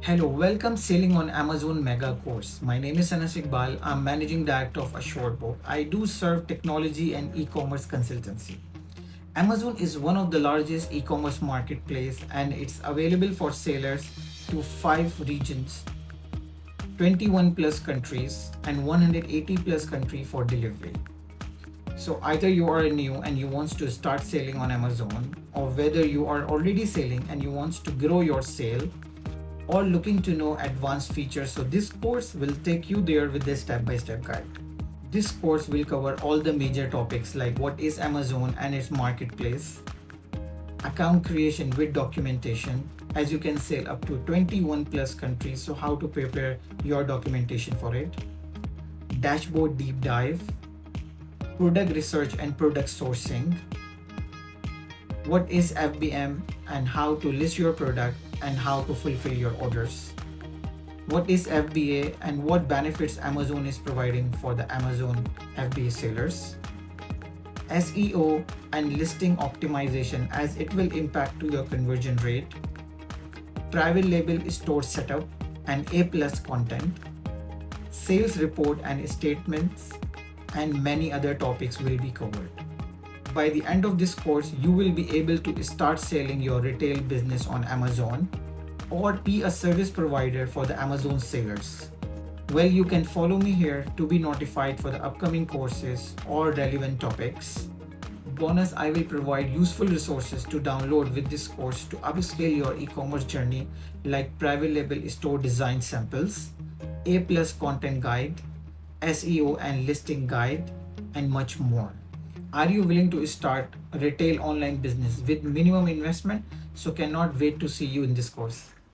Hello, welcome Sailing on Amazon Mega Course. My name is Anas Iqbal. I'm Managing Director of Assured. I do serve technology and e-commerce consultancy. Amazon is one of the largest e-commerce marketplace and it's available for sailors to 5 regions, 21 plus countries and 180 plus country for delivery. So either you are new and you want to start sailing on Amazon, or whether you are already sailing and you want to grow your sail, or looking to know advanced features, so this course will take you there with the step-by-step guide. This course will cover all the major topics like what is Amazon and its marketplace, account creation with documentation, as you can sail up to 21 plus countries, so how to prepare your documentation for it, dashboard deep dive, product research and product sourcing, what is FBM and how to list your product and how to fulfill your orders, what is FBA and what benefits Amazon is providing for the Amazon FBA sellers, SEO and listing optimization as it will impact to your conversion rate, private label store setup and A+ content, sales report and statements, and many other topics will be covered. By the end of this course, you will be able to start selling your retail business on Amazon or be a service provider for the Amazon sellers. Well, you can follow me here to be notified for the upcoming courses or relevant topics. Bonus, I will provide useful resources to download with this course to upscale your e-commerce journey like private label store design samples, A+ content guide, SEO and listing guide, and much more. Are you willing to start a retail online business with minimum investment? So cannot wait to see you in this course.